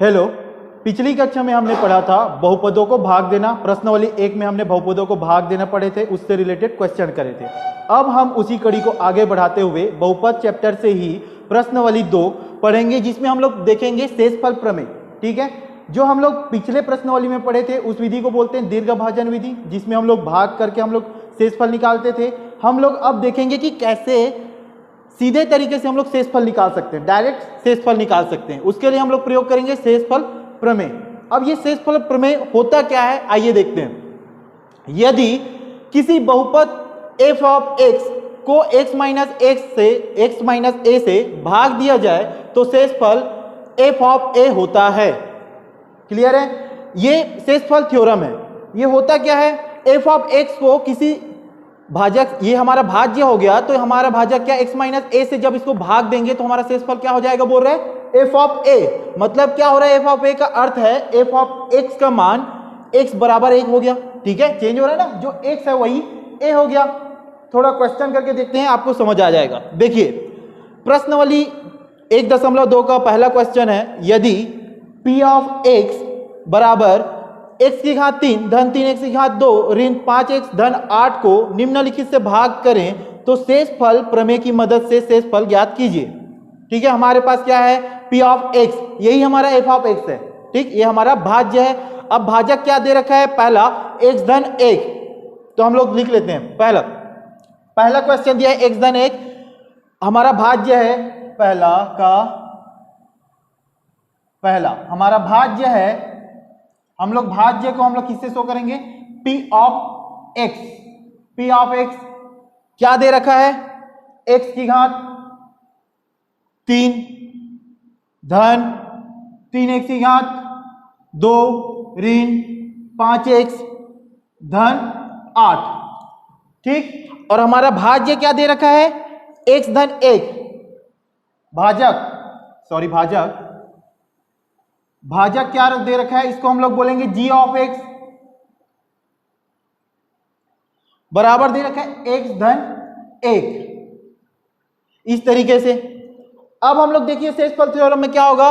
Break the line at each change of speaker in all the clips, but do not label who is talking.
Hello, पिछली कक्षा में हमने पढ़ा था बहुपदों को भाग देना। प्रश्नावली 1 में हमने बहुपदों को भाग देना पढ़े थे, उससे रिलेटेड क्वेश्चन करे थे। अब हम उसी कड़ी को आगे बढ़ाते हुए बहुपद चैप्टर से ही प्रश्नावली 2 पढ़ेंगे, जिसमें हम लोग देखेंगे शेषफल प्रमेय। ठीक है, जो हम लोग पिछले प्रश्नावली में पढ़े थे उस विधि को बोलते हैं दीर्घभाजन विधि, जिसमें हम लोग भाग करके हम लोग शेषफल निकालते थे। हम लोग अब देखेंगे कि कैसे सीधे तरीके से हम लोग शेषफल निकाल सकते हैं, डायरेक्ट शेषफल निकाल सकते हैं। उसके लिए हम लोग प्रयोग करेंगे शेषफल प्रमेय। अब ये शेषफल प्रमेय होता क्या है, आइए देखते हैं। यदि किसी बहुपद f ऑफ x को x माइनस a से भाग दिया जाए तो शेषफल f ऑफ a होता है। क्लियर है? ये शेषफल थ्योरम है। ये होता क्या है, f ऑफ x को किसी भाजक, ये हमारा भाज्य हो गया, तो हमारा भाजक क्या x माइनस a से जब इसको भाग देंगे तो हमारा शेषफल क्या हो जाएगा, बोल रहे हैं f ऑफ a। मतलब क्या हो रहा है, f ऑफ a का अर्थ है f ऑफ x का मान x बराबर 1 हो गया। ठीक है, चेंज हो रहा है ना, जो x है वही a हो गया। थोड़ा क्वेश्चन करके देखते हैं, आपको समझ आ जाएगा। देखिए, प्रश्नावली 1.2 का पहला क्वेश्चन है, यदि p ऑफ x बराबर x की घात 3 धन 3x की घात 2 ऋण 5x धन 8 को निम्नलिखित से भाग करें तो शेषफल प्रमेय की मदद से शेषफल ज्ञात कीजिए। ठीक है, हमारे पास क्या है, p ऑफ x, यही हमारा f ऑफ x है। ठीक, ये हमारा भाज्य है। अब भाजक क्या दे रखा है, पहला x धन 1, तो हम लोग लिख लेते हैं। पहला क्वेश्चन दिया है x धन 1, हमारा भाज्य है पहला का पहला, हमारा भाज्य है। हम लोग भाज्य को हम लोग किससे शो करेंगे, p of x। p of x क्या दे रखा है, x की घात 3 धन 3x की घात 2 ऋण 5x धन 8। ठीक, और हमारा भाज्य क्या दे रखा है, x धन 1। भाजक क्या दे रखा है, इसको हम लोग बोलेंगे g ऑफ x बराबर दे रखा है x धन 1। इस तरीके से अब हम लोग देखिए शेषफल थ्योरम में क्या होगा,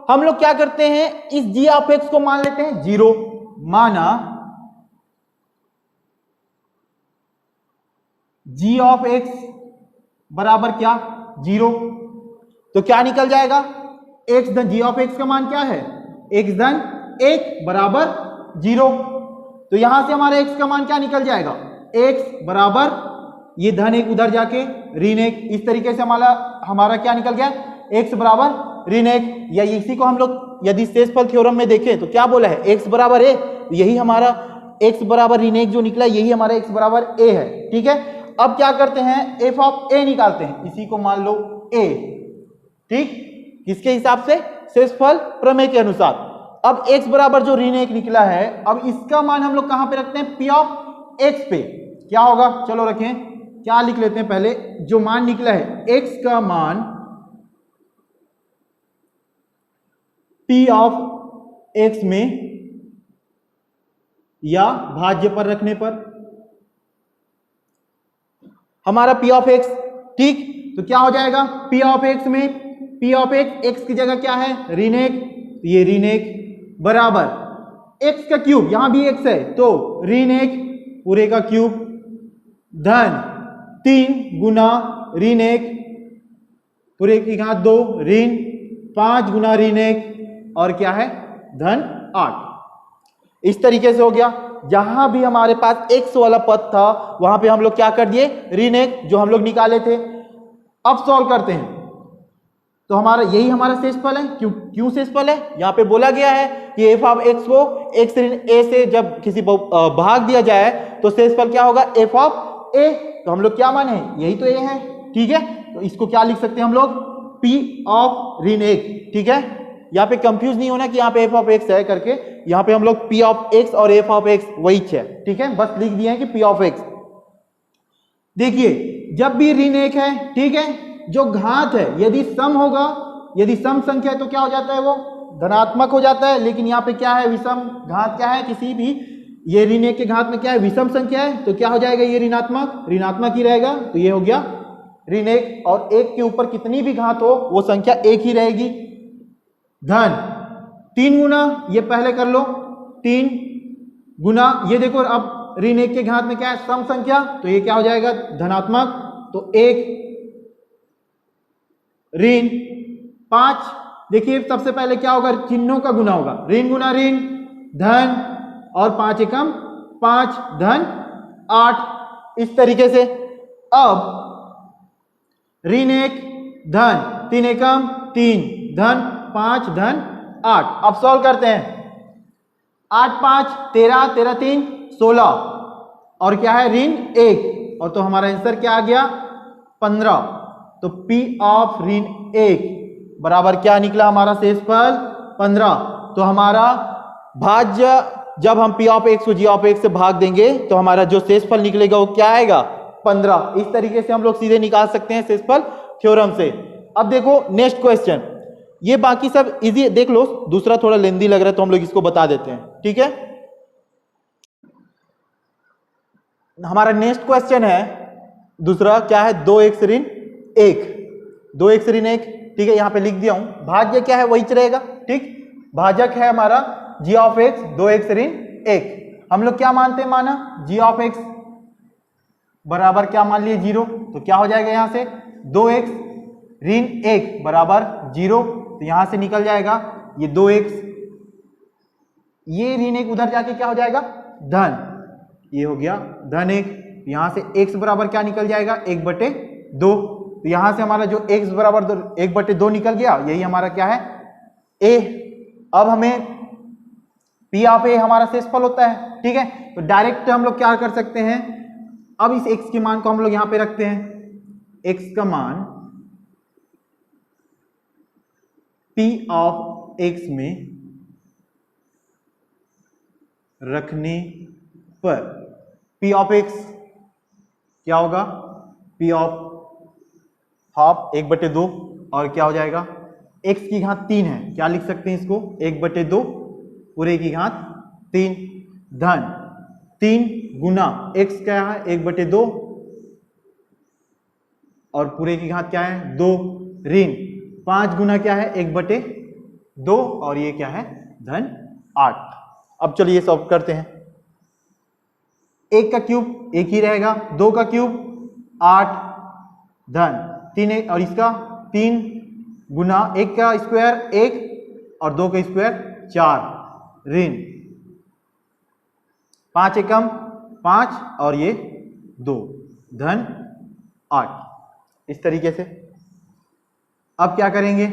हम लोग क्या करते हैं, इस g ऑफ x को मान लेते हैं 0। माना g ऑफ x बराबर क्या, 0, तो क्या निकल जाएगा, x धन g ऑफ x का मान क्या है, x धन 1 बराबर 0। तो यहां से हमारे x का मान क्या निकल जाएगा, x बराबर ये धन 1 उधर जाके ऋण 1। इस तरीके से हमारा क्या निकल गया, x बराबर ऋण 1। या इसी को हम लोग यदि शेषफल थ्योरम में देखें तो क्या बोला है, x बराबर a, यही हमारा x बराबर ऋण 1 जो निकला, यही हमारा x बराबर a है। ठीक है, अब क्या करते हैं, f ऑफ a निकालते हैं, इसी को मान लो a। ठीक, किसके हिसाब से, शेषफल प्रमेय के अनुसार। अब x बराबर जो ऋण 1 निकला है, अब इसका मान हम लोग कहां पे रखते हैं, p ऑफ x पे। क्या होगा, चलो रखें, क्या लिख लेते हैं, पहले जो मान निकला है x का मान p ऑफ x में या भाज्य पर रखने पर हमारा p ऑफ x। ठीक, तो क्या हो जाएगा, p ऑफ x में p ऑफ x की जगह क्या है, ऋण 1, ये ऋण 1 बराबर x का क्यूब, यहां भी x है तो ऋण 1 पूरे का क्यूब धन 3 गुना ऋण 1 पूरे की घात 2 ऋण 5 गुना ऋण 1 और क्या है, धन 8। इस तरीके से हो गया। जहां भी हमारे पास x वाला पद था वहां पे हम लोग क्या कर दिए, ऋण 1 जो हम लोग निकाले थे। अब सॉल्व करते हैं, तो हमारा यही हमारा शेषफल है। क्यों शेषफल है, यहाँ पे बोला गया है कि f ऑफ x को x ऋण a से जब किसी भाग दिया जाए तो शेषफल क्या होगा, f ऑफ a। तो हम लोग क्या माने, यही तो a है। ठीक है, तो इसको क्या लिख सकते हैं हम लोग, p ऑफ ऋण 1। ठीक है, यहाँ पे कंफ्यूज नहीं होना कि यहाँ पे f ऑफ x है करके, यहाँ पे हम लोग p ऑफ x और f ऑफ x वही है। ठीक है, बस लिख दिए हैं कि p ऑफ x। देखिए, जब भी ऋण 1 है, ठीक है, जो घात है यदि सम होगा, यदि सम संख्या है तो क्या हो जाता है, वो धनात्मक हो जाता है। लेकिन यहाँ पे क्या है, विषम घात क्या है, किसी भी ये ऋण 1 के घात में क्या है, विषम संख्या है, तो क्या हो जाएगा, ये ऋणात्मक ही रहेगा। तो ये हो गया ऋण 1, और 1 के ऊपर कितनी भी घात हो वो संख्या 1 ही रहेगी। धन 3 गुना, ये पहले कर लो, 3 गुना, ये देखो अब ऋण 1 के घात में क्या है, सम संख्या, तो ये क्या हो जाएगा धनात्मक, तो 1 ऋण 5, देखिए सबसे पहले क्या होगा, चिन्हों का गुना होगा, ऋण गुना ऋण धन और 5 एकम 5 धन 8, इस तरीके से। अब ऋण 1 धन 3 एकम 3 धन 5 धन 8, अब सॉल्व करते हैं। 8 5 13, 13 3 16, और क्या है ऋण 1, और तो हमारा आंसर क्या आ गया 15। तो P ऑफ ऋण 1 बराबर क्या निकला हमारा शेषफल 15। तो हमारा भाज्य, जब हम P ऑफ x को G ऑफ x से भाग देंगे तो हमारा जो शेषफल निकलेगा वो क्या आएगा 15। इस तरीके से हम लोग सीधे निकाल सकते हैं शेषफल थ्योरम से। अब देखो नेक्स्ट क्वेश्चन, ये बाकी सब इजी देख लो, दूसरा थोड़ा लेंदी लग रहा है तो हम लोग इसको बता देते हैं, ठीक है। हमारा नेक्स्ट क्वेश्चन है दूसरा, क्या है 2x ऋण 1, 2x ऋण 1, ठीक है, यहां पे लिख दिया हूं। भाज्य क्या है वही रहेगा, ठीक, भाजक है हमारा g ऑफ x 2x ऋण 1। हम लोग क्या मानते हैं, माना g ऑफ x बराबर क्या मान लिए 0, तो क्या हो जाएगा यहां से 2x ऋण 1 बराबर 0, तो यहां से निकल जाएगा ये 2x, ये ऋण 1 उधर जाके क्या हो जाएगा धन, ये हो गया धन 1, यहां से x बराबर क्या निकल जाएगा 1/2, तो यहां से हमारा जो x बराबर 1/2 निकल गया, यही हमारा क्या है a। अब हमें P ऑफ a हमारा शेषफल होता है, ठीक है, तो डायरेक्ट हम लोग क्या कर सकते हैं, अब इस x के मान को हम लोग यहां पे रखते हैं, x का मान P ऑफ x में रखने पर P ऑफ x क्या होगा, P ऑफ हाफ 1/2, और क्या हो जाएगा x की घात 3 है, क्या लिख सकते हैं इसको 1/2 पूरे की घात 3 धन 3 गुना x क्या है 1/2 और पूरे की घात क्या है 2 ऋण 5 गुना क्या है 1/2 और ये क्या है धन 8। अब चलिए सॉल्व करते हैं। 1 का क्यूब 1 ही रहेगा, 2 का क्यूब 8 धन 3 और इसका 3 गुना 1 का स्क्वायर 1 और 2 का स्क्वायर 4 ऋण 5 एकम 5 और ये 2 धन 8, इस तरीके से। अब क्या करेंगे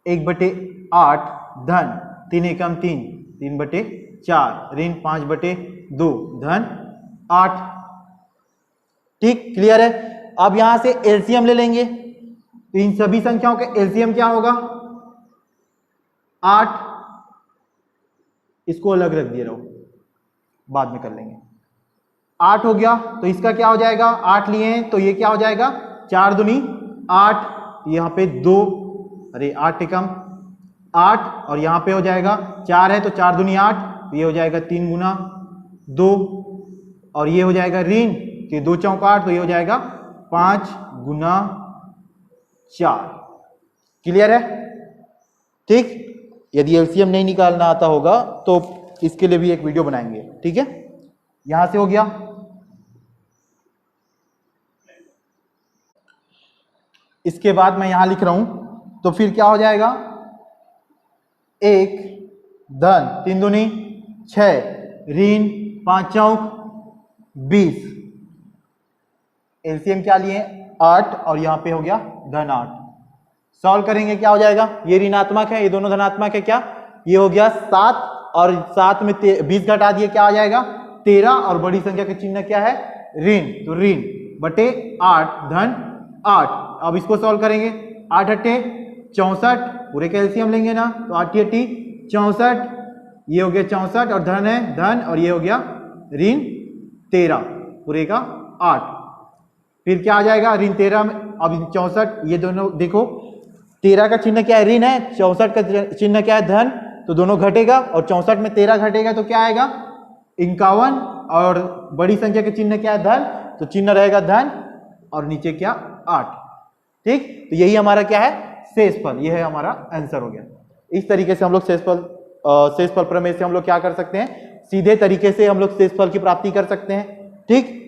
1/8 धन 3 एकम 3 3/4 ऋण 5/2 धन 8, ठीक क्लियर है। अब यहां से एलसीएम ले लेंगे, तो इन सभी संख्याओं का एलसीएम क्या होगा 8, इसको अलग रख दिए रहो, बाद में कर लेंगे। 8 हो गया, तो इसका क्या हो जाएगा 8 लिए हैं तो ये क्या हो जाएगा 4 दूनी 8, यहां पे 2, अरे 8 एकम 8 और यहां पे हो जाएगा 4 है तो 4 दूनी 8, तो ये हो जाएगा 3 गुना 2 और ये हो जाएगा ऋण कि 2 चौक 8, तो ये हो जाएगा 5 गुना 4। क्लियर है, ठीक। यदि एलसीएम नहीं निकालना आता होगा तो इसके लिए भी एक वीडियो बनाएंगे, ठीक है। यहां से हो गया। इसके बाद मैं यहां लिख रहा हूं, तो फिर क्या हो जाएगा 1 धन 3 दूनी 6 ऋण 5 चौक 20, एलसीएम क्या लिए 8 और यहां पे हो गया धन 8। सॉल्व करेंगे क्या हो जाएगा, ये ऋणात्मक है ये दोनों धनात्मक है, क्या ये हो गया 7 और 7 में 20 घटा दिए क्या आ जाएगा 13 और बड़ी संख्या का चिन्ह क्या है ऋण, तो ऋण बटे 8 धन 8। अब इसको सॉल्व करेंगे 8 अट्ठे 64, पूरे का एलसीएम लेंगे ना, तो 8 अट्ठी 64, ये हो गया 64 और धन है धन और ये हो गया ऋण 13 पूरे का 8। फिर क्या आ जाएगा ऋण 13 में, अब 64 ये दोनों देखो 13 का चिन्ह क्या है ऋण है, 64 का चिन्ह क्या है धन, तो दोनों घटेगा और 64 में 13 घटेगा तो क्या आएगा 51 और बड़ी संख्या के चिन्ह क्या है धन, तो चिन्ह रहेगा धन और नीचे क्या 8, ठीक। तो यही हमारा क्या है शेषफल, ये है हमारा आंसर हो गया। इस तरीके से हम लोग शेषफल प्रमेय से हम लोग क्या कर सकते हैं, सीधे तरीके से हम लोग शेषफल की प्राप्ति कर सकते हैं। ठीक,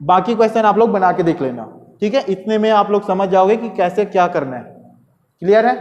बाकी क्वेश्चन आप लोग बना के देख लेना। ठीक है, इतने में आप लोग समझ जाओगे कि कैसे क्या करना है। क्लियर है?